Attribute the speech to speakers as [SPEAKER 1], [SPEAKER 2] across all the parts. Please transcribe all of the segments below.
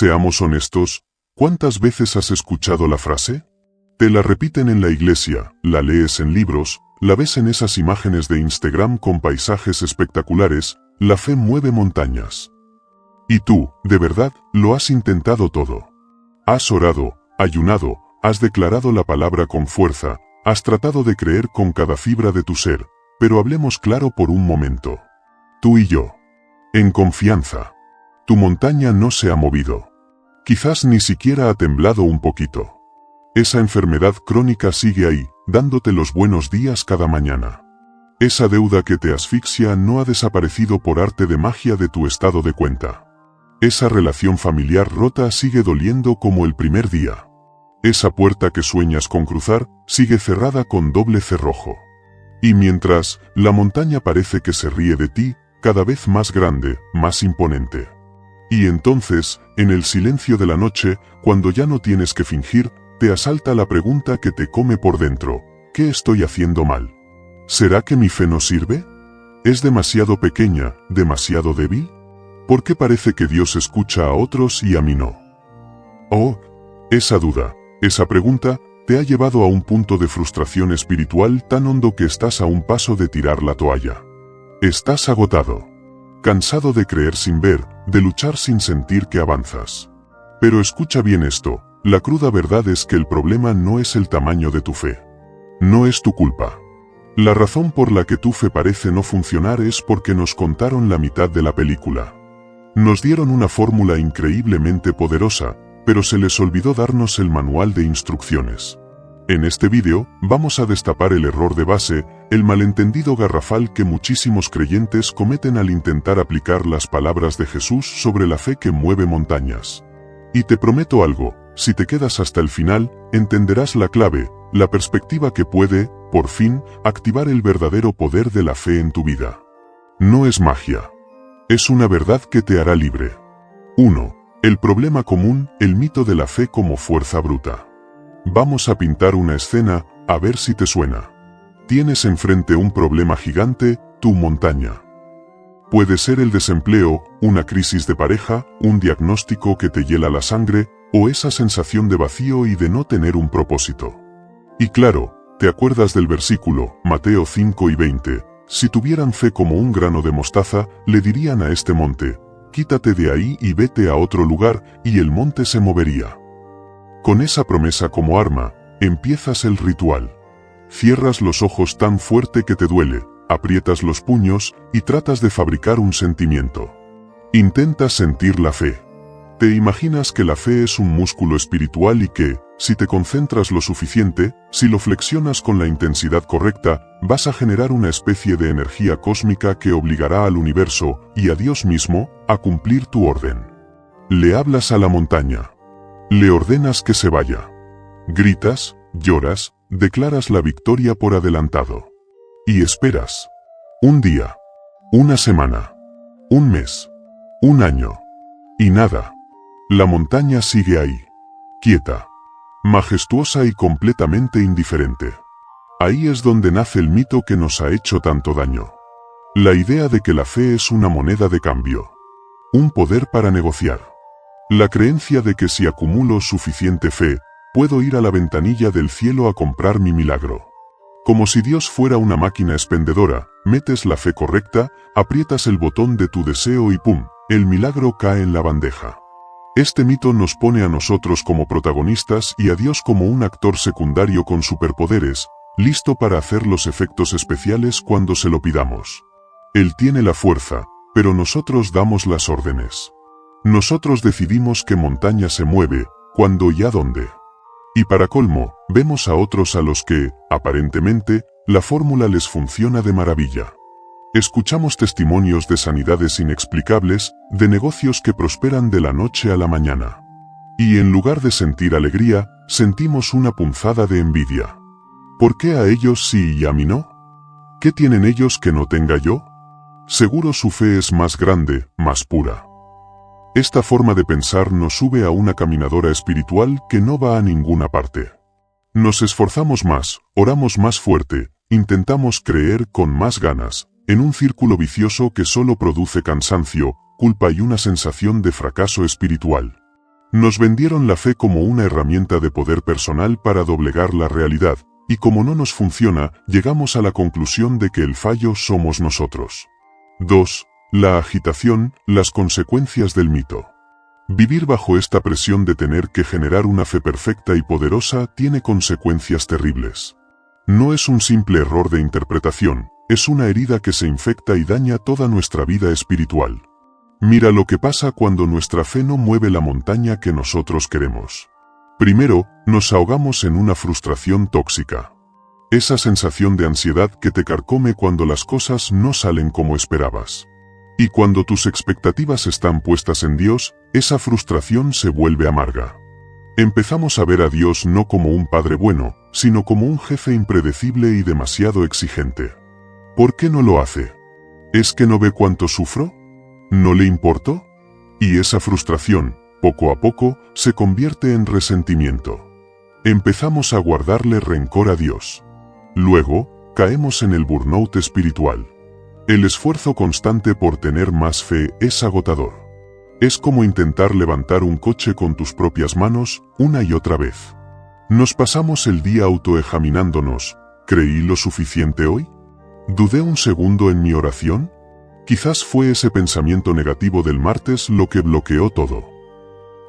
[SPEAKER 1] Seamos honestos, ¿cuántas veces has escuchado la frase? Te la repiten en la iglesia, la lees en libros, la ves en esas imágenes de Instagram con paisajes espectaculares, la fe mueve montañas. Y tú, de verdad, lo has intentado todo. Has orado, ayunado, has declarado la palabra con fuerza, has tratado de creer con cada fibra de tu ser, pero hablemos claro por un momento. Tú y yo. En confianza. Tu montaña no se ha movido. Quizás ni siquiera ha temblado un poquito. Esa enfermedad crónica sigue ahí, dándote los buenos días cada mañana. Esa deuda que te asfixia no ha desaparecido por arte de magia de tu estado de cuenta. Esa relación familiar rota sigue doliendo como el primer día. Esa puerta que sueñas con cruzar sigue cerrada con doble cerrojo. Y mientras, la montaña parece que se ríe de ti, cada vez más grande, más imponente. Y entonces, en el silencio de la noche, cuando ya no tienes que fingir, te asalta la pregunta que te come por dentro: ¿qué estoy haciendo mal? ¿Será que mi fe no sirve? ¿Es demasiado pequeña, demasiado débil? ¿Por qué parece que Dios escucha a otros y a mí no? Oh, esa duda, esa pregunta, te ha llevado a un punto de frustración espiritual tan hondo que estás a un paso de tirar la toalla. Estás agotado. Cansado de creer sin ver, de luchar sin sentir que avanzas. Pero escucha bien esto, la cruda verdad es que el problema no es el tamaño de tu fe. No es tu culpa. La razón por la que tu fe parece no funcionar es porque nos contaron la mitad de la película. Nos dieron una fórmula increíblemente poderosa, pero se les olvidó darnos el manual de instrucciones. En este vídeo, vamos a destapar el error de base, el malentendido garrafal que muchísimos creyentes cometen al intentar aplicar las palabras de Jesús sobre la fe que mueve montañas. Y te prometo algo, si te quedas hasta el final, entenderás la clave, la perspectiva que puede, por fin, activar el verdadero poder de la fe en tu vida. No es magia. Es una verdad que te hará libre. 1. El problema común, el mito de la fe como fuerza bruta. Vamos a pintar una escena, a ver si te suena. Tienes enfrente un problema gigante, tu montaña. Puede ser el desempleo, una crisis de pareja, un diagnóstico que te hiela la sangre, o esa sensación de vacío y de no tener un propósito. Y claro, ¿te acuerdas del versículo, Mateo 5:20? Si tuvieran fe como un grano de mostaza, le dirían a este monte: quítate de ahí y vete a otro lugar, y el monte se movería. Con esa promesa como arma, empiezas el ritual. Cierras los ojos tan fuerte que te duele, aprietas los puños y tratas de fabricar un sentimiento. Intentas sentir la fe. Te imaginas que la fe es un músculo espiritual y que, si te concentras lo suficiente, si lo flexionas con la intensidad correcta, vas a generar una especie de energía cósmica que obligará al universo, y a Dios mismo, a cumplir tu orden. Le hablas a la montaña. Le ordenas que se vaya. Gritas, lloras, declaras la victoria por adelantado. Y esperas. Un día. Una semana. Un mes. Un año. Y nada. La montaña sigue ahí. Quieta. Majestuosa y completamente indiferente. Ahí es donde nace el mito que nos ha hecho tanto daño. La idea de que la fe es una moneda de cambio. Un poder para negociar. La creencia de que si acumulo suficiente fe, puedo ir a la ventanilla del cielo a comprar mi milagro. Como si Dios fuera una máquina expendedora, metes la fe correcta, aprietas el botón de tu deseo y ¡pum!, el milagro cae en la bandeja. Este mito nos pone a nosotros como protagonistas y a Dios como un actor secundario con superpoderes, listo para hacer los efectos especiales cuando se lo pidamos. Él tiene la fuerza, pero nosotros damos las órdenes. Nosotros decidimos qué montaña se mueve, cuándo y a dónde. Y para colmo, vemos a otros a los que, aparentemente, la fórmula les funciona de maravilla. Escuchamos testimonios de sanidades inexplicables, de negocios que prosperan de la noche a la mañana. Y en lugar de sentir alegría, sentimos una punzada de envidia. ¿Por qué a ellos sí y a mí no? ¿Qué tienen ellos que no tenga yo? Seguro su fe es más grande, más pura. Esta forma de pensar nos sube a una caminadora espiritual que no va a ninguna parte. Nos esforzamos más, oramos más fuerte, intentamos creer con más ganas, en un círculo vicioso que solo produce cansancio, culpa y una sensación de fracaso espiritual. Nos vendieron la fe como una herramienta de poder personal para doblegar la realidad, y como no nos funciona, llegamos a la conclusión de que el fallo somos nosotros. 2. La agitación, las consecuencias del mito. Vivir bajo esta presión de tener que generar una fe perfecta y poderosa tiene consecuencias terribles. No es un simple error de interpretación, es una herida que se infecta y daña toda nuestra vida espiritual. Mira lo que pasa cuando nuestra fe no mueve la montaña que nosotros queremos. Primero, nos ahogamos en una frustración tóxica. Esa sensación de ansiedad que te carcome cuando las cosas no salen como esperabas. Y cuando tus expectativas están puestas en Dios, esa frustración se vuelve amarga. Empezamos a ver a Dios no como un padre bueno, sino como un jefe impredecible y demasiado exigente. ¿Por qué no lo hace? ¿Es que no ve cuánto sufro? ¿No le importo? Y esa frustración, poco a poco, se convierte en resentimiento. Empezamos a guardarle rencor a Dios. Luego, caemos en el burnout espiritual. El esfuerzo constante por tener más fe es agotador. Es como intentar levantar un coche con tus propias manos, una y otra vez. Nos pasamos el día autoexaminándonos. ¿Creí lo suficiente hoy? ¿Dudé un segundo en mi oración? Quizás fue ese pensamiento negativo del martes lo que bloqueó todo.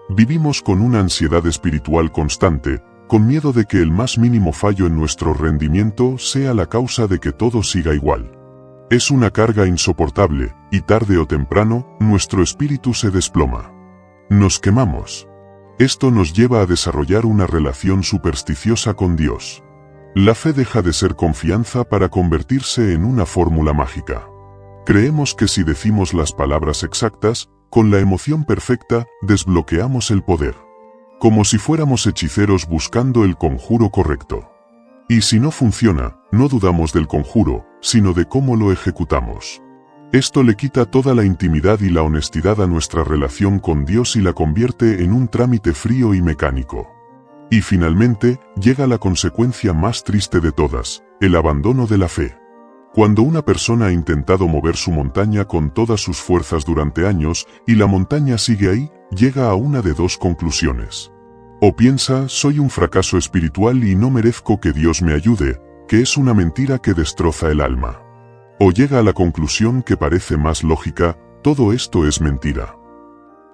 [SPEAKER 1] Vivimos con una ansiedad espiritual constante, con miedo de que el más mínimo fallo en nuestro rendimiento sea la causa de que todo siga igual. Es una carga insoportable, y tarde o temprano, nuestro espíritu se desploma. Nos quemamos. Esto nos lleva a desarrollar una relación supersticiosa con Dios. La fe deja de ser confianza para convertirse en una fórmula mágica. Creemos que si decimos las palabras exactas, con la emoción perfecta, desbloqueamos el poder. Como si fuéramos hechiceros buscando el conjuro correcto. Y si no funciona, no dudamos del conjuro, sino de cómo lo ejecutamos. Esto le quita toda la intimidad y la honestidad a nuestra relación con Dios y la convierte en un trámite frío y mecánico. Y finalmente, llega la consecuencia más triste de todas, el abandono de la fe. Cuando una persona ha intentado mover su montaña con todas sus fuerzas durante años, y la montaña sigue ahí, llega a una de dos conclusiones. O piensa, soy un fracaso espiritual y no merezco que Dios me ayude, que es una mentira que destroza el alma. O llega a la conclusión que parece más lógica, todo esto es mentira.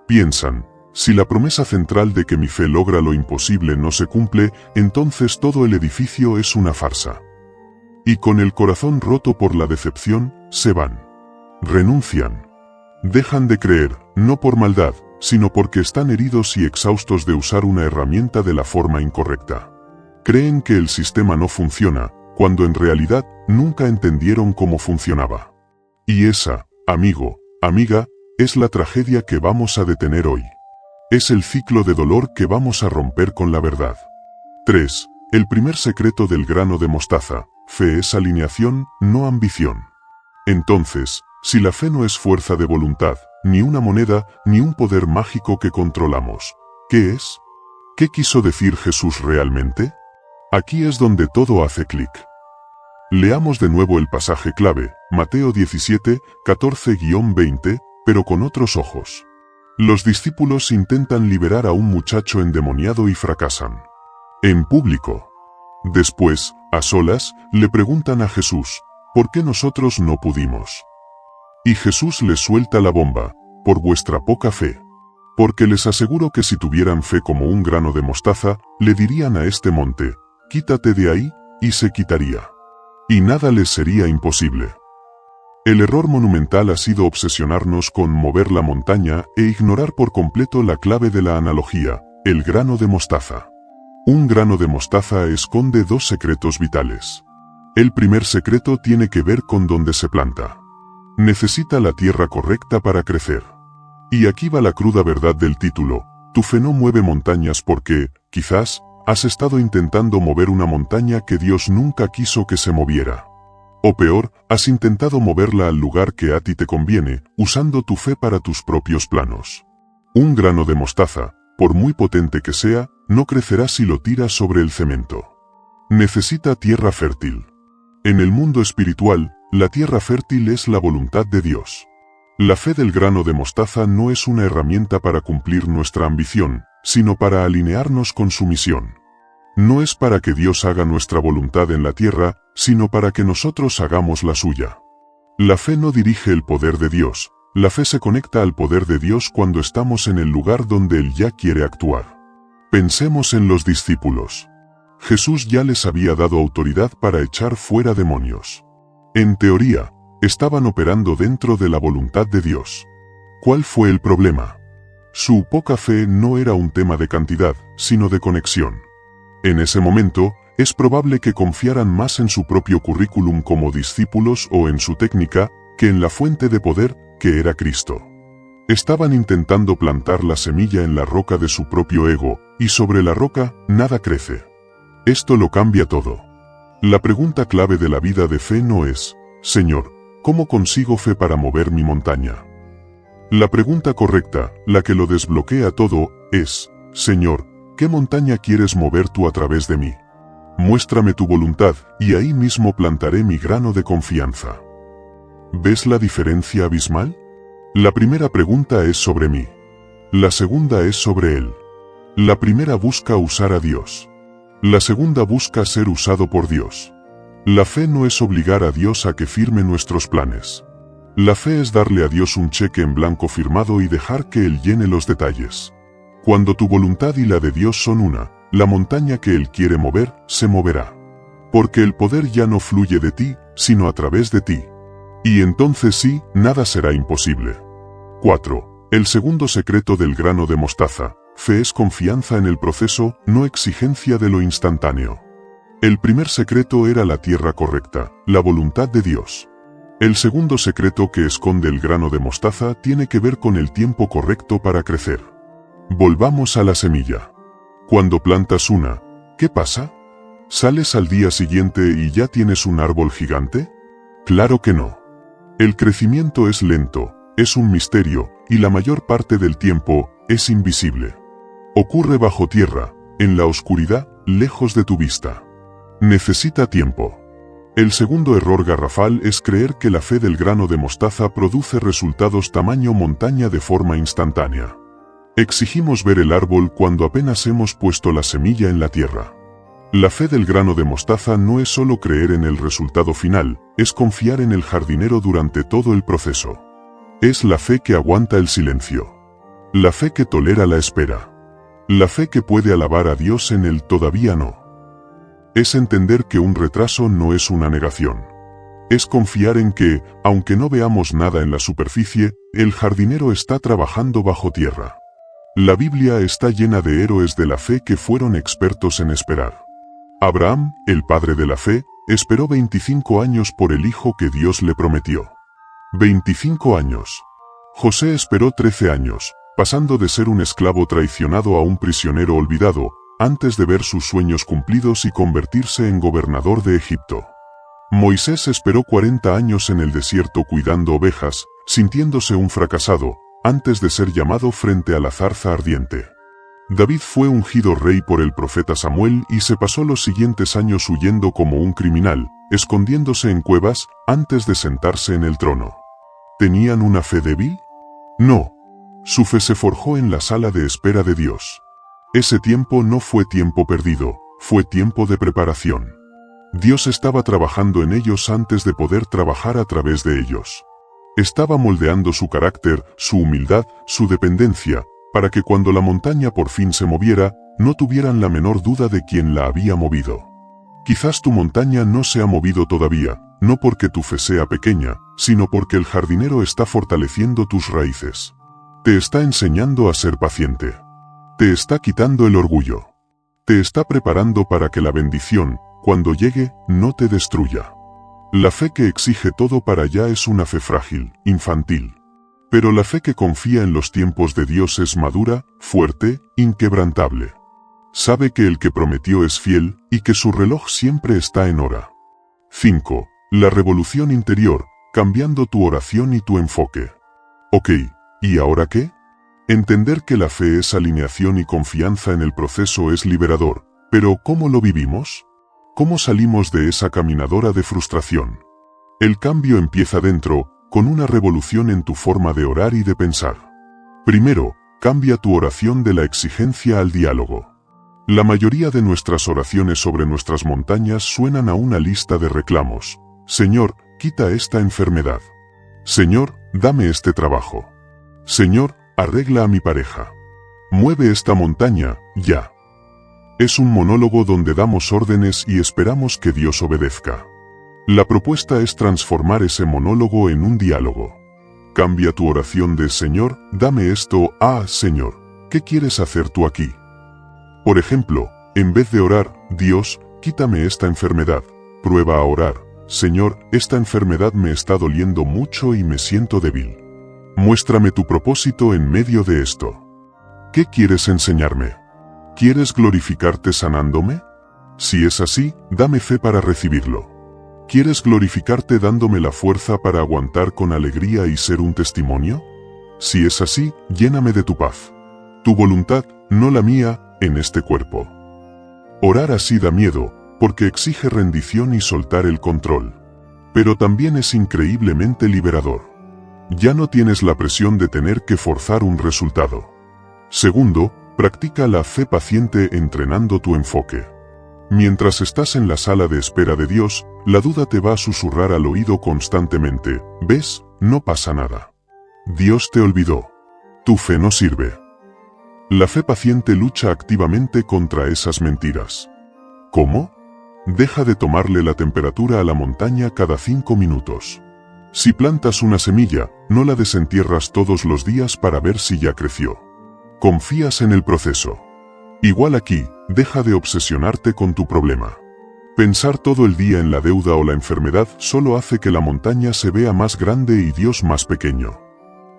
[SPEAKER 1] Piensan, si la promesa central de que mi fe logra lo imposible no se cumple, entonces todo el edificio es una farsa. Y con el corazón roto por la decepción, se van. Renuncian. Dejan de creer, no por maldad, sino porque están heridos y exhaustos de usar una herramienta de la forma incorrecta. Creen que el sistema no funciona, cuando en realidad nunca entendieron cómo funcionaba. Y esa, amigo, amiga, es la tragedia que vamos a detener hoy. Es el ciclo de dolor que vamos a romper con la verdad. 3. El primer secreto del grano de mostaza. Fe es alineación, no ambición. Entonces, si la fe no es fuerza de voluntad, ni una moneda, ni un poder mágico que controlamos, ¿qué es? ¿Qué quiso decir Jesús realmente? Aquí es donde todo hace clic. Leamos de nuevo el pasaje clave, Mateo 17, 14-20, pero con otros ojos. Los discípulos intentan liberar a un muchacho endemoniado y fracasan. En público. Después, a solas, le preguntan a Jesús, ¿por qué nosotros no pudimos? Y Jesús les suelta la bomba, por vuestra poca fe. Porque les aseguro que si tuvieran fe como un grano de mostaza, le dirían a este monte, quítate de ahí, y se quitaría. Y nada les sería imposible. El error monumental ha sido obsesionarnos con mover la montaña e ignorar por completo la clave de la analogía, el grano de mostaza. Un grano de mostaza esconde dos secretos vitales. El primer secreto tiene que ver con dónde se planta. Necesita la tierra correcta para crecer. Y aquí va la cruda verdad del título, tu fe no mueve montañas porque, quizás, has estado intentando mover una montaña que Dios nunca quiso que se moviera. O peor, has intentado moverla al lugar que a ti te conviene, usando tu fe para tus propios planos. Un grano de mostaza, por muy potente que sea, no crecerá si lo tiras sobre el cemento. Necesita tierra fértil. En el mundo espiritual, la tierra fértil es la voluntad de Dios. La fe del grano de mostaza no es una herramienta para cumplir nuestra ambición, sino para alinearnos con su misión. No es para que Dios haga nuestra voluntad en la tierra, sino para que nosotros hagamos la suya. La fe no dirige el poder de Dios, la fe se conecta al poder de Dios cuando estamos en el lugar donde Él ya quiere actuar. Pensemos en los discípulos. Jesús ya les había dado autoridad para echar fuera demonios. En teoría, estaban operando dentro de la voluntad de Dios. ¿Cuál fue el problema? Su poca fe no era un tema de cantidad, sino de conexión. En ese momento, es probable que confiaran más en su propio currículum como discípulos o en su técnica, que en la fuente de poder, que era Cristo. Estaban intentando plantar la semilla en la roca de su propio ego, y sobre la roca, nada crece. Esto lo cambia todo. La pregunta clave de la vida de fe no es, Señor, ¿cómo consigo fe para mover mi montaña? La pregunta correcta, la que lo desbloquea todo, es, Señor, ¿qué montaña quieres mover tú a través de mí? Muéstrame tu voluntad, y ahí mismo plantaré mi grano de confianza. ¿Ves la diferencia abismal? La primera pregunta es sobre mí. La segunda es sobre Él. La primera busca usar a Dios. La segunda busca ser usado por Dios. La fe no es obligar a Dios a que firme nuestros planes. La fe es darle a Dios un cheque en blanco firmado y dejar que Él llene los detalles. Cuando tu voluntad y la de Dios son una, la montaña que Él quiere mover, se moverá. Porque el poder ya no fluye de ti, sino a través de ti. Y entonces sí, nada será imposible. 4. El segundo secreto del grano de mostaza. Fe es confianza en el proceso, no exigencia de lo instantáneo. El primer secreto era la tierra correcta, la voluntad de Dios. El segundo secreto que esconde el grano de mostaza tiene que ver con el tiempo correcto para crecer. Volvamos a la semilla. Cuando plantas una, ¿qué pasa? ¿Sales al día siguiente y ya tienes un árbol gigante? Claro que no. El crecimiento es lento, es un misterio, y la mayor parte del tiempo, es invisible. Ocurre bajo tierra, en la oscuridad, lejos de tu vista. Necesita tiempo. El segundo error garrafal es creer que la fe del grano de mostaza produce resultados tamaño montaña de forma instantánea. Exigimos ver el árbol cuando apenas hemos puesto la semilla en la tierra. La fe del grano de mostaza no es solo creer en el resultado final, es confiar en el jardinero durante todo el proceso. Es la fe que aguanta el silencio. La fe que tolera la espera. La fe que puede alabar a Dios en el todavía no. Es entender que un retraso no es una negación. Es confiar en que, aunque no veamos nada en la superficie, el jardinero está trabajando bajo tierra. La Biblia está llena de héroes de la fe que fueron expertos en esperar. Abraham, el padre de la fe, esperó 25 años por el hijo que Dios le prometió. 25 años. José esperó 13 años, pasando de ser un esclavo traicionado a un prisionero olvidado, antes de ver sus sueños cumplidos y convertirse en gobernador de Egipto. Moisés esperó 40 años en el desierto cuidando ovejas, sintiéndose un fracasado, antes de ser llamado frente a la zarza ardiente. David fue ungido rey por el profeta Samuel y se pasó los siguientes años huyendo como un criminal, escondiéndose en cuevas, antes de sentarse en el trono. ¿Tenían una fe débil? No. Su fe se forjó en la sala de espera de Dios. Ese tiempo no fue tiempo perdido, fue tiempo de preparación. Dios estaba trabajando en ellos antes de poder trabajar a través de ellos. Estaba moldeando su carácter, su humildad, su dependencia, para que cuando la montaña por fin se moviera, no tuvieran la menor duda de quién la había movido. Quizás tu montaña no se ha movido todavía, no porque tu fe sea pequeña, sino porque el jardinero está fortaleciendo tus raíces. Te está enseñando a ser paciente. Te está quitando el orgullo. Te está preparando para que la bendición, cuando llegue, no te destruya. La fe que exige todo para allá es una fe frágil, infantil. Pero la fe que confía en los tiempos de Dios es madura, fuerte, inquebrantable. Sabe que el que prometió es fiel, y que su reloj siempre está en hora. 5. La revolución interior, cambiando tu oración y tu enfoque. Ok, ¿y ahora qué? Entender que la fe es alineación y confianza en el proceso es liberador, pero ¿cómo lo vivimos? ¿Cómo salimos de esa caminadora de frustración? El cambio empieza dentro, con una revolución en tu forma de orar y de pensar. Primero, Cambia tu oración de la exigencia al diálogo. La mayoría de nuestras oraciones sobre nuestras montañas suenan a una lista de reclamos. Señor, quita esta enfermedad. Señor, dame este trabajo. Señor, arregla a mi pareja. Mueve esta montaña, ya. Es un monólogo donde damos órdenes y esperamos que Dios obedezca. La propuesta es transformar ese monólogo en un diálogo. Cambia tu oración de Señor, dame esto, a Señor, ¿qué quieres hacer tú aquí? Por ejemplo, en vez de orar, Dios, quítame esta enfermedad, prueba a orar, Señor, esta enfermedad me está doliendo mucho y me siento débil. Muéstrame tu propósito en medio de esto. ¿Qué quieres enseñarme? ¿Quieres glorificarte sanándome? Si es así, dame fe para recibirlo. ¿Quieres glorificarte dándome la fuerza para aguantar con alegría y ser un testimonio? Si es así, lléname de tu paz. Tu voluntad, no la mía, en este cuerpo. Orar así da miedo, porque exige rendición y soltar el control. Pero también es increíblemente liberador. Ya no tienes la presión de tener que forzar un resultado. Segundo, practica la fe paciente entrenando tu enfoque. Mientras estás en la sala de espera de Dios, la duda te va a susurrar al oído constantemente, ¿ves? No pasa nada. Dios te olvidó. Tu fe no sirve. La fe paciente lucha activamente contra esas mentiras. ¿Cómo? Deja de tomarle la temperatura a la montaña cada 5 minutos. Si plantas una semilla, no la desentierras todos los días para ver si ya creció. Confías en el proceso. Igual aquí, deja de obsesionarte con tu problema. Pensar todo el día en la deuda o la enfermedad solo hace que la montaña se vea más grande y Dios más pequeño.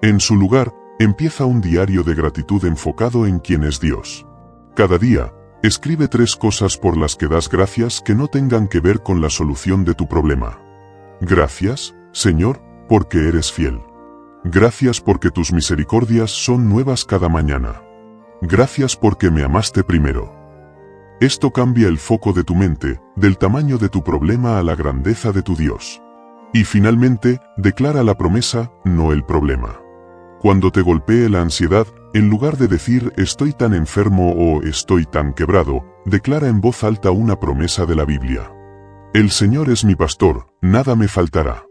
[SPEAKER 1] En su lugar, empieza un diario de gratitud enfocado en quién es Dios. Cada día, escribe 3 cosas por las que das gracias que no tengan que ver con la solución de tu problema. Gracias, Señor, porque eres fiel. Gracias porque tus misericordias son nuevas cada mañana. Gracias porque me amaste primero. Esto cambia el foco de tu mente, del tamaño de tu problema a la grandeza de tu Dios. Y finalmente, declara la promesa, no el problema. Cuando te golpee la ansiedad, en lugar de decir estoy tan enfermo o estoy tan quebrado, declara en voz alta una promesa de la Biblia. El Señor es mi pastor, nada me faltará.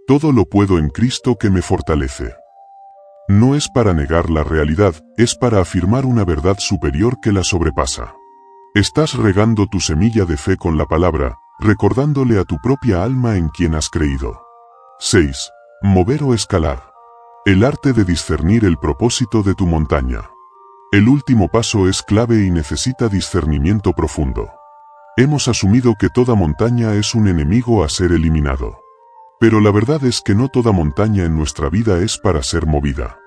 [SPEAKER 1] Todo lo puedo en Cristo que me fortalece. No es para negar la realidad, es para afirmar una verdad superior que la sobrepasa. Estás regando tu semilla de fe con la palabra, recordándole a tu propia alma en quien has creído. 6. Mover o escalar. El arte de discernir el propósito de tu montaña. El último paso es clave y necesita discernimiento profundo. Hemos asumido que toda montaña es un enemigo a ser eliminado. Pero la verdad es que no toda montaña en nuestra vida es para ser movida.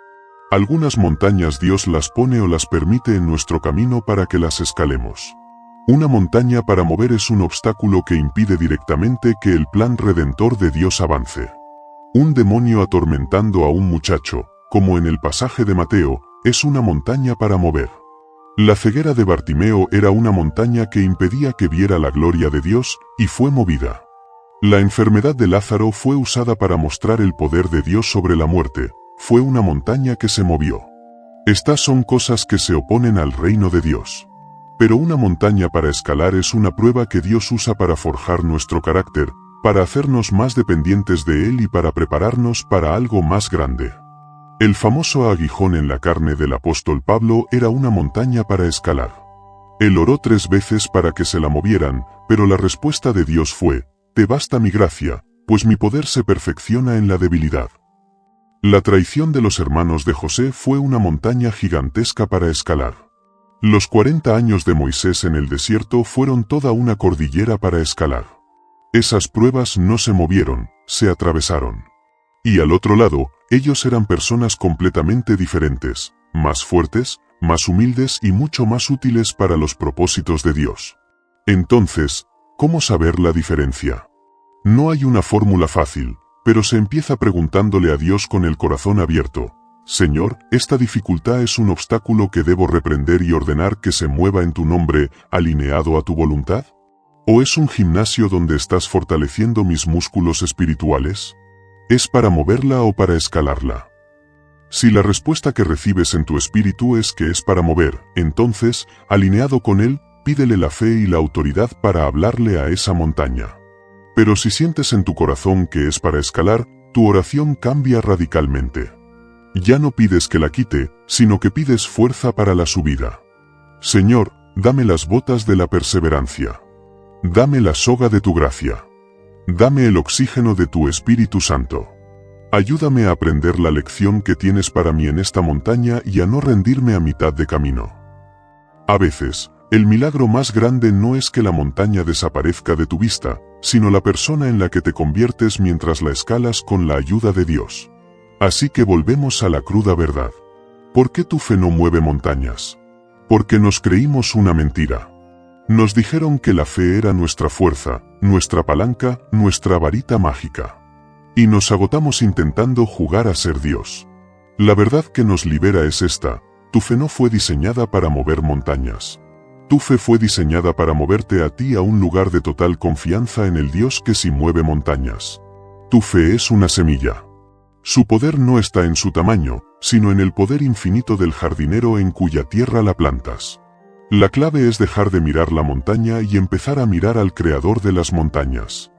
[SPEAKER 1] Algunas montañas Dios las pone o las permite en nuestro camino para que las escalemos. Una montaña para mover es un obstáculo que impide directamente que el plan redentor de Dios avance. Un demonio atormentando a un muchacho, como en el pasaje de Mateo, es una montaña para mover. La ceguera de Bartimeo era una montaña que impedía que viera la gloria de Dios, y fue movida. La enfermedad de Lázaro fue usada para mostrar el poder de Dios sobre la muerte, fue una montaña que se movió. Estas son cosas que se oponen al reino de Dios. Pero una montaña para escalar es una prueba que Dios usa para forjar nuestro carácter, para hacernos más dependientes de Él y para prepararnos para algo más grande. El famoso aguijón en la carne del apóstol Pablo era una montaña para escalar. Él oró 3 veces para que se la movieran, pero la respuesta de Dios fue, «Te basta mi gracia, pues mi poder se perfecciona en la debilidad». La traición de los hermanos de José fue una montaña gigantesca para escalar. Los 40 años de Moisés en el desierto fueron toda una cordillera para escalar. Esas pruebas no se movieron, se atravesaron. Y al otro lado, ellos eran personas completamente diferentes, más fuertes, más humildes y mucho más útiles para los propósitos de Dios. Entonces, ¿cómo saber la diferencia? No hay una fórmula fácil, pero se empieza preguntándole a Dios con el corazón abierto. Señor, esta dificultad es un obstáculo que debo reprender y ordenar que se mueva en tu nombre, alineado a tu voluntad. ¿O es un gimnasio donde estás fortaleciendo mis músculos espirituales? ¿Es para moverla o para escalarla? Si la respuesta que recibes en tu espíritu es que es para mover, entonces, alineado con él, pídele la fe y la autoridad para hablarle a esa montaña. Pero si sientes en tu corazón que es para escalar, tu oración cambia radicalmente. Ya no pides que la quite, sino que pides fuerza para la subida. Señor, dame las botas de la perseverancia. Dame la soga de tu gracia. Dame el oxígeno de tu Espíritu Santo. Ayúdame a aprender la lección que tienes para mí en esta montaña y a no rendirme a mitad de camino. A veces, el milagro más grande no es que la montaña desaparezca de tu vista, sino la persona en la que te conviertes mientras la escalas con la ayuda de Dios. Así que volvemos a la cruda verdad. ¿Por qué tu fe no mueve montañas? Porque nos creímos una mentira. Nos dijeron que la fe era nuestra fuerza, nuestra palanca, nuestra varita mágica. Y nos agotamos intentando jugar a ser Dios. La verdad que nos libera es esta: tu fe no fue diseñada para mover montañas. Tu fe fue diseñada para moverte a ti a un lugar de total confianza en el Dios que sí mueve montañas. Tu fe es una semilla. Su poder no está en su tamaño, sino en el poder infinito del jardinero en cuya tierra la plantas. La clave es dejar de mirar la montaña y empezar a mirar al Creador de las montañas.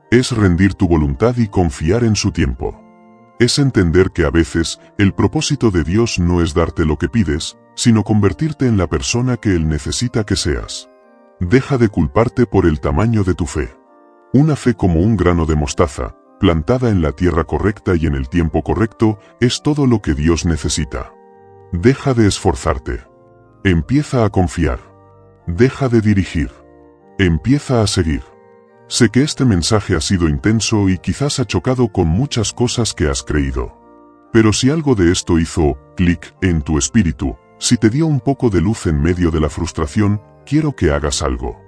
[SPEAKER 1] Es rendir tu voluntad y confiar en su tiempo. Es entender que a veces, el propósito de Dios no es darte lo que pides, sino convertirte en la persona que Él necesita que seas. Deja de culparte por el tamaño de tu fe. Una fe como un grano de mostaza, plantada en la tierra correcta y en el tiempo correcto, es todo lo que Dios necesita. Deja de esforzarte. Empieza a confiar. Deja de dirigir. Empieza a seguir. Sé que este mensaje ha sido intenso y quizás ha chocado con muchas cosas que has creído. Pero si algo de esto hizo clic en tu espíritu, si te dio un poco de luz en medio de la frustración, quiero que hagas algo.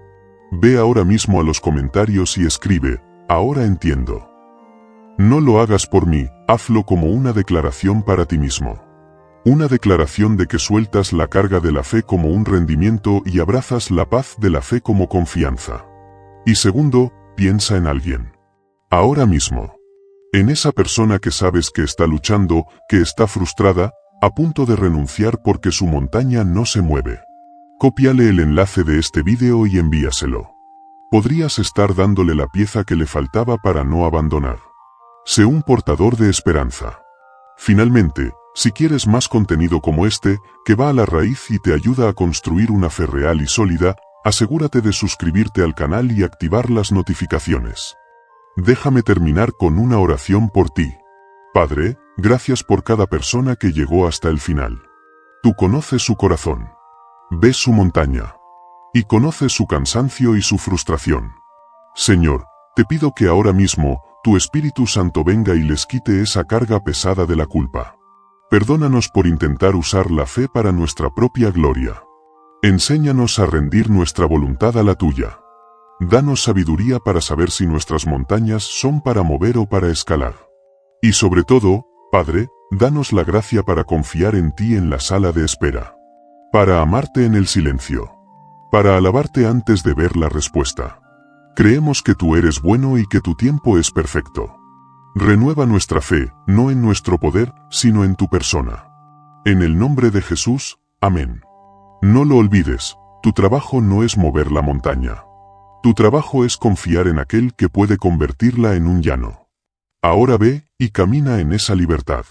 [SPEAKER 1] Ve ahora mismo a los comentarios y escribe: ahora entiendo. No lo hagas por mí, hazlo como una declaración para ti mismo. Una declaración de que sueltas la carga de la fe como un rendimiento y abrazas la paz de la fe como confianza. Y segundo, piensa en alguien. Ahora mismo. En esa persona que sabes que está luchando, que está frustrada, a punto de renunciar porque su montaña no se mueve. Cópiale el enlace de este vídeo y envíaselo. Podrías estar dándole la pieza que le faltaba para no abandonar. Sé un portador de esperanza. Finalmente, si quieres más contenido como este, que va a la raíz y te ayuda a construir una fe real y sólida, asegúrate de suscribirte al canal y activar las notificaciones. Déjame terminar con una oración por ti. Padre, gracias por cada persona que llegó hasta el final. Tú conoces su corazón. Ves su montaña. Y conoces su cansancio y su frustración. Señor, te pido que ahora mismo, tu Espíritu Santo venga y les quite esa carga pesada de la culpa. Perdónanos por intentar usar la fe para nuestra propia gloria. Enséñanos a rendir nuestra voluntad a la tuya. Danos sabiduría para saber si nuestras montañas son para mover o para escalar. Y sobre todo, Padre, danos la gracia para confiar en ti en la sala de espera. Para amarte en el silencio. Para alabarte antes de ver la respuesta. Creemos que tú eres bueno y que tu tiempo es perfecto. Renueva nuestra fe, no en nuestro poder, sino en tu persona. En el nombre de Jesús, amén. No lo olvides, tu trabajo no es mover la montaña. Tu trabajo es confiar en aquel que puede convertirla en un llano. Ahora ve y camina en esa libertad.